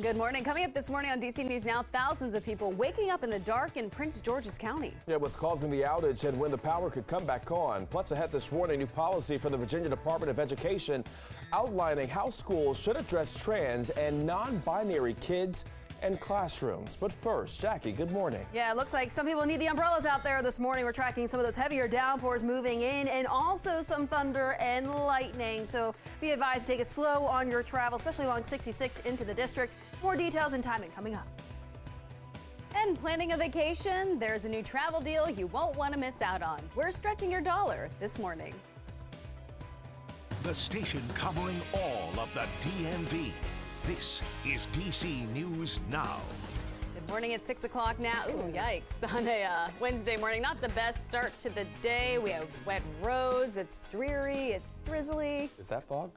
Good morning. Coming up this morning on DC News Now, thousands of people waking up in the dark in Prince George's County. Yeah, what's causing the outage and when the power could come back on. Plus, ahead this morning, new policy from the Virginia Department of Education outlining how schools should address trans and non-binary kids and classrooms. But first, Jackie, good morning. Yeah, it looks like some people need the umbrellas out there this morning. We're tracking some of those heavier downpours moving in and also some thunder and lightning. So be advised to take it slow on your travel, especially along 66 into the district. More details and timing coming up. And planning a vacation, there's a new travel deal you won't want to miss out on. We're stretching your dollar this morning. The station covering all of the DMV. This is DC News Now. Good morning at 6 o'clock now. Ooh, yikes. On a Wednesday morning, not the best start to the day. We have wet roads. It's dreary. It's drizzly. Is that fog?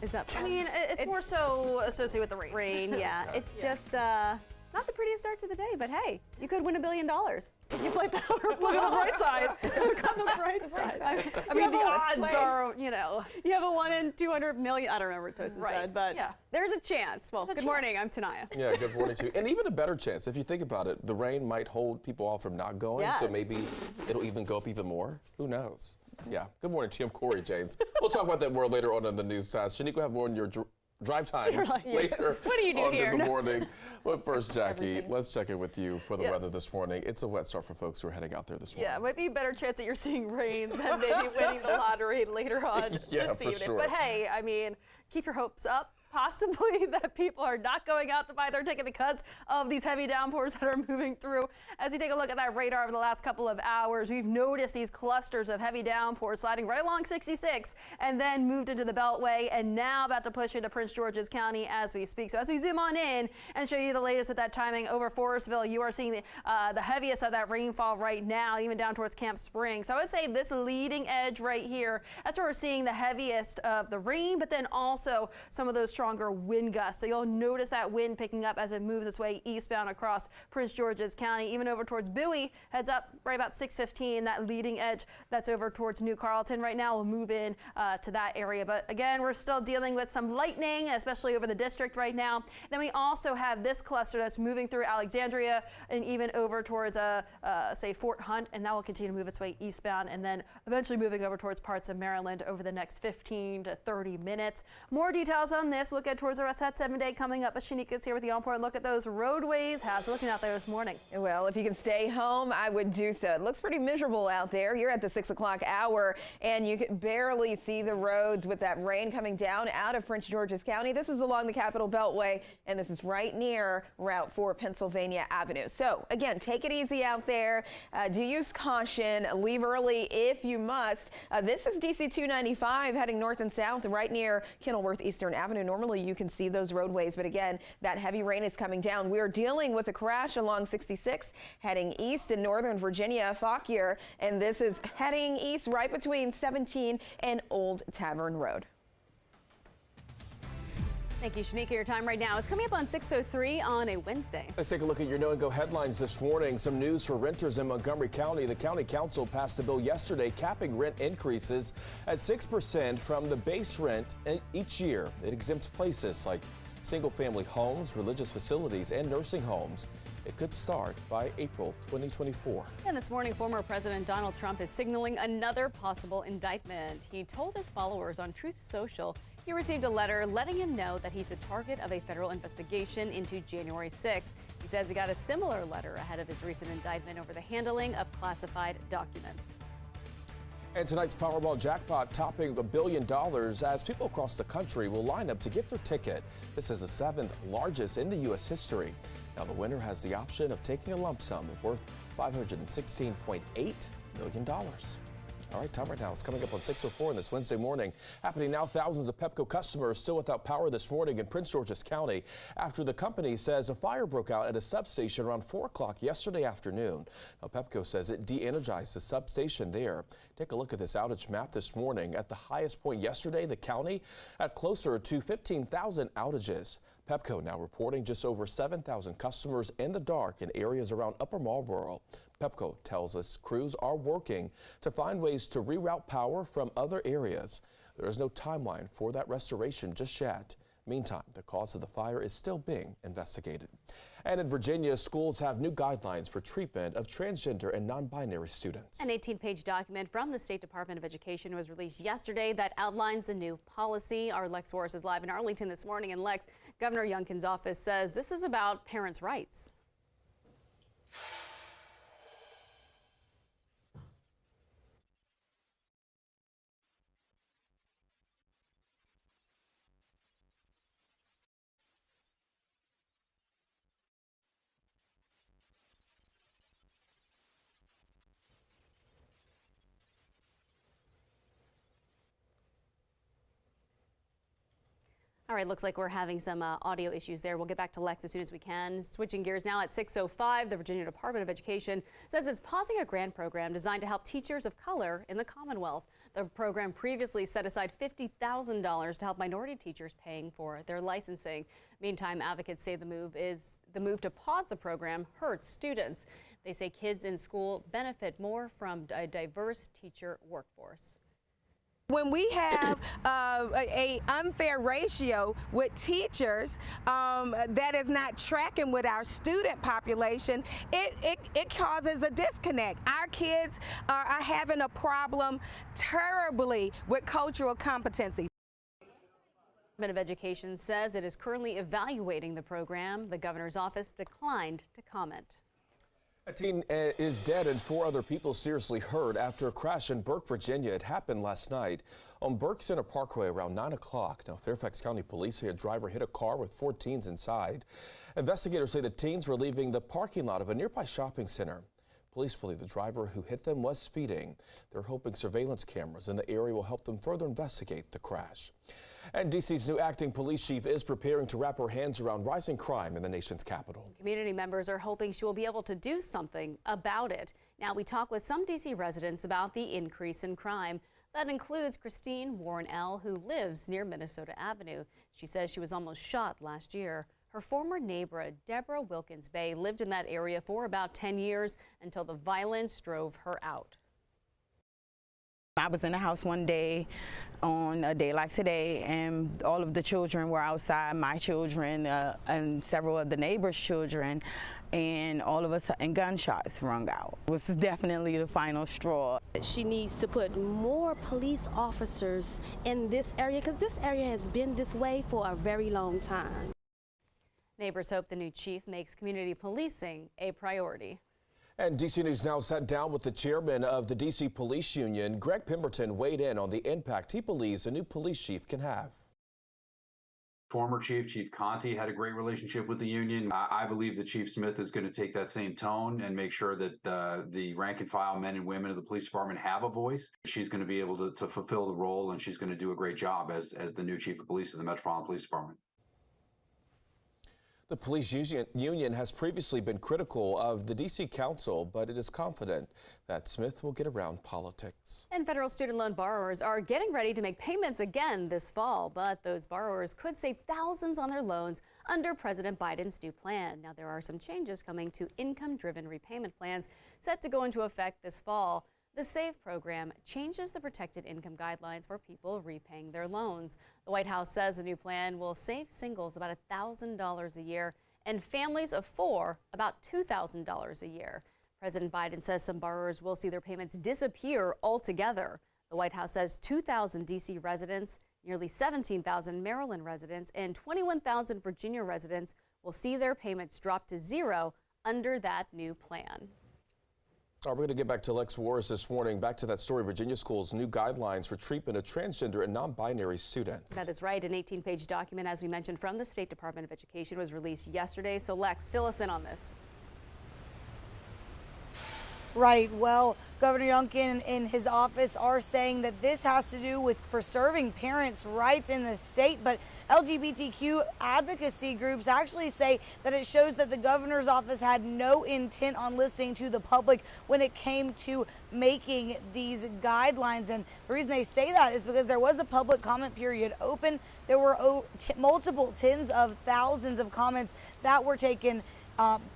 Is that fog? I mean, it's more so associated with the rain. Rain, yeah. It's just not the prettiest start to the day, but hey, you could win $1 billion. You play power. Look at the bright side. Look on the bright side. I mean, the odds are, you know. You have a 1 in 200 million. I don't remember what Tosin said, but there's a chance. Well, good morning. I'm Tanaya. Yeah, good morning to you. And even a better chance, if you think about it, the rain might hold people off from not going, so maybe it'll even go up even more. Who knows? Yeah, good morning to you. I'm Corey James. We'll talk about that more later on in the news fast. Shanique will have more on your drive times later what do you do on here? in the morning. But first, Jackie, let's check in with you for the weather this morning. It's a wet start for folks who are heading out there this morning. Yeah, it might be a better chance that you're seeing rain than maybe winning the lottery later on this evening. Sure. But hey, I mean, keep your hopes up. Possibly that people are not going out to buy their ticket because of these heavy downpours that are moving through. As we take a look at that radar over the last couple of hours, we've noticed these clusters of heavy downpours sliding right along 66 and then moved into the Beltway and now about to push into Prince George's County as we speak. So as we zoom on in and show you the latest with that timing over Forestville, you are seeing the heaviest of that rainfall right now, even down towards Camp Springs. So I would say this leading edge right here, that's where we're seeing the heaviest of the rain, but then also some of those stronger wind gusts. So you'll notice that wind picking up as it moves its way eastbound across Prince George's County, even over towards Bowie, heads up right about 6:15. That leading edge that's over towards New Carlton right now will move in to that area. But again, we're still dealing with some lightning, especially over the district right now. Then we also have this cluster that's moving through Alexandria and even over towards say Fort Hunt, and that will continue to move its way eastbound and then eventually moving over towards parts of Maryland over the next 15 to 30 minutes. More details on this. Look at towards the rest of that 7 day coming up. Shanika's here with the on-point look at those roadways. How's it looking out there this morning? Well, if you can stay home, I would do so. It looks pretty miserable out there. You're at the 6 o'clock hour and you can barely see the roads with that rain coming down out of Prince George's County. This is along the Capitol Beltway and this is right near Route 4 Pennsylvania Avenue. So again, take it easy out there. Do use caution. Leave early if you must. This is DC 295 heading north and south right near Kenilworth Eastern Avenue. Normally you can see those roadways, but again, that heavy rain is coming down. We're dealing with a crash along 66 heading east in Northern Virginia, Fauquier, and this is heading east right between 17 and Old Tavern Road. Thank you, Shanika. Your time right now is coming up on 6:03 on a Wednesday. Let's take a look at your Know and Go headlines this morning. Some news for renters in Montgomery County. The county council passed a bill yesterday capping rent increases at 6% from the base rent each year. It exempts places like single-family homes, religious facilities, and nursing homes. It could start by April 2024. And this morning, former President Donald Trump is signaling another possible indictment. He told his followers on Truth Social he received a letter letting him know that he's a target of a federal investigation into January 6th. He says he got a similar letter ahead of his recent indictment over the handling of classified documents. And tonight's Powerball jackpot topping $1 billion as people across the country will line up to get their ticket. This is the 7th largest in the U.S. history. Now the winner has the option of taking a lump sum worth $516.8 million. All right, time right now is coming up on 6:04 on this Wednesday morning. Happening now, thousands of Pepco customers still without power this morning in Prince George's County after the company says a fire broke out at a substation around 4 o'clock yesterday afternoon. Now, Pepco says it de-energized the substation there. Take a look at this outage map this morning. At the highest point yesterday, the county at closer to 15,000 outages. Pepco now reporting just over 7,000 customers in the dark in areas around Upper Marlboro. Pepco tells us crews are working to find ways to reroute power from other areas. There is no timeline for that restoration just yet. Meantime, the cause of the fire is still being investigated. And in Virginia, schools have new guidelines for treatment of transgender and non-binary students. An 18-page document from the State Department of Education was released yesterday that outlines the new policy. Our Lex Warris is live in Arlington this morning. And Lex, Governor Youngkin's office says this is about parents' rights. All right, looks like we're having some audio issues there. We'll get back to Lex as soon as we can. Switching gears now at 6:05, the Virginia Department of Education says it's pausing a grant program designed to help teachers of color in the Commonwealth. The program previously set aside $50,000 to help minority teachers paying for their licensing. Meantime, advocates say the move to pause the program hurts students. They say kids in school benefit more from a diverse teacher workforce. When we have a unfair ratio with teachers that is not tracking with our student population, it causes a disconnect. Our kids are having a problem terribly with cultural competency. The Department of Education says it is currently evaluating the program. The governor's office declined to comment. A teen is dead and 4 other people seriously hurt after a crash in Burke, Virginia. It happened last night on Burke Center Parkway around 9 o'clock. Now, Fairfax County police say a driver hit a car with 4 teens inside. Investigators say the teens were leaving the parking lot of a nearby shopping center. Police believe the driver who hit them was speeding. They're hoping surveillance cameras in the area will help them further investigate the crash. And D.C.'s new acting police chief is preparing to wrap her hands around rising crime in the nation's capital. Community members are hoping she will be able to do something about it. Now, we talk with some D.C. residents about the increase in crime. That includes Christine Warren-L., who lives near Minnesota Avenue. She says she was almost shot last year. Her former neighbor, Deborah Wilkins Bay, lived in that area for about 10 years until the violence drove her out. I was in the house one day on a day like today, and all of the children were outside, my children and several of the neighbors' children, and all of us, and gunshots rung out. It was definitely the final straw. She needs to put more police officers in this area because this area has been this way for a very long time. Neighbors hope the new chief makes community policing a priority. And DC News now sat down with the chairman of the DC Police Union. Greg Pemberton weighed in on the impact he believes a new police chief can have. Former Chief Conti had a great relationship with the union. I believe that Chief Smith is going to take that same tone and make sure that the rank and file men and women of the police department have a voice. She's going to be able to fulfill the role, and she's going to do a great job as the new chief of police of the Metropolitan Police Department. The police union has previously been critical of the D.C. Council, but it is confident that Smith will get around politics. And federal student loan borrowers are getting ready to make payments again this fall, but those borrowers could save thousands on their loans under President Biden's new plan. Now, there are some changes coming to income-driven repayment plans set to go into effect this fall. The SAVE program changes the protected income guidelines for people repaying their loans. The White House says the new plan will save singles about $1,000 a year and families of 4 about $2,000 a year. President Biden says some borrowers will see their payments disappear altogether. The White House says 2,000 D.C. residents, nearly 17,000 Maryland residents, and 21,000 Virginia residents will see their payments drop to zero under that new plan. We're going to get back to Lex Warris this morning. Back to that story, Virginia schools' new guidelines for treatment of transgender and non-binary students. That is right. An 18-page document, as we mentioned, from the State Department of Education was released yesterday. So, Lex, fill us in on this. Right. Well, Governor Youngkin and his office are saying that this has to do with preserving parents' rights in the state, but LGBTQ advocacy groups actually say that it shows that the governor's office had no intent on listening to the public when it came to making these guidelines. And the reason they say that is because there was a public comment period open. There were multiple tens of thousands of comments that were taken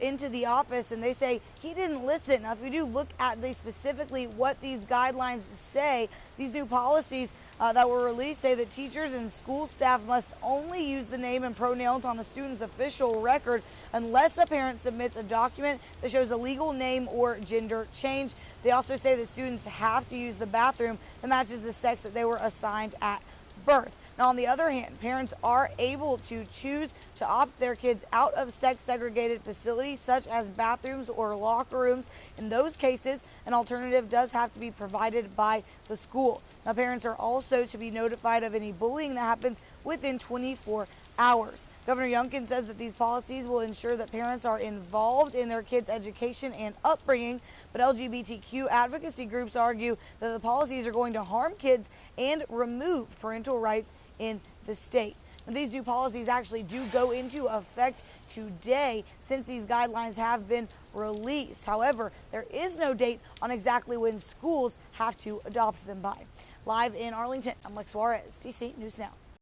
into the office, and they say he didn't listen. Now, if we do look at specifically what these guidelines say, these new policies that were released say that teachers and school staff must only use the name and pronouns on a student's official record unless a parent submits a document that shows a legal name or gender change. They also say that students have to use the bathroom that matches the sex that they were assigned at birth. Now, on the other hand, parents are able to choose to opt their kids out of sex-segregated facilities such as bathrooms or locker rooms. In those cases, an alternative does have to be provided by the school. Now, parents are also to be notified of any bullying that happens within 24 hours. Governor Youngkin says that these policies will ensure that parents are involved in their kids' education and upbringing, but LGBTQ advocacy groups argue that the policies are going to harm kids and remove parental rights in the state. And these new policies actually do go into effect today since these guidelines have been released. However, there is no date on exactly when schools have to adopt them by. Live in Arlington, I'm Lex Juarez, DC News Now.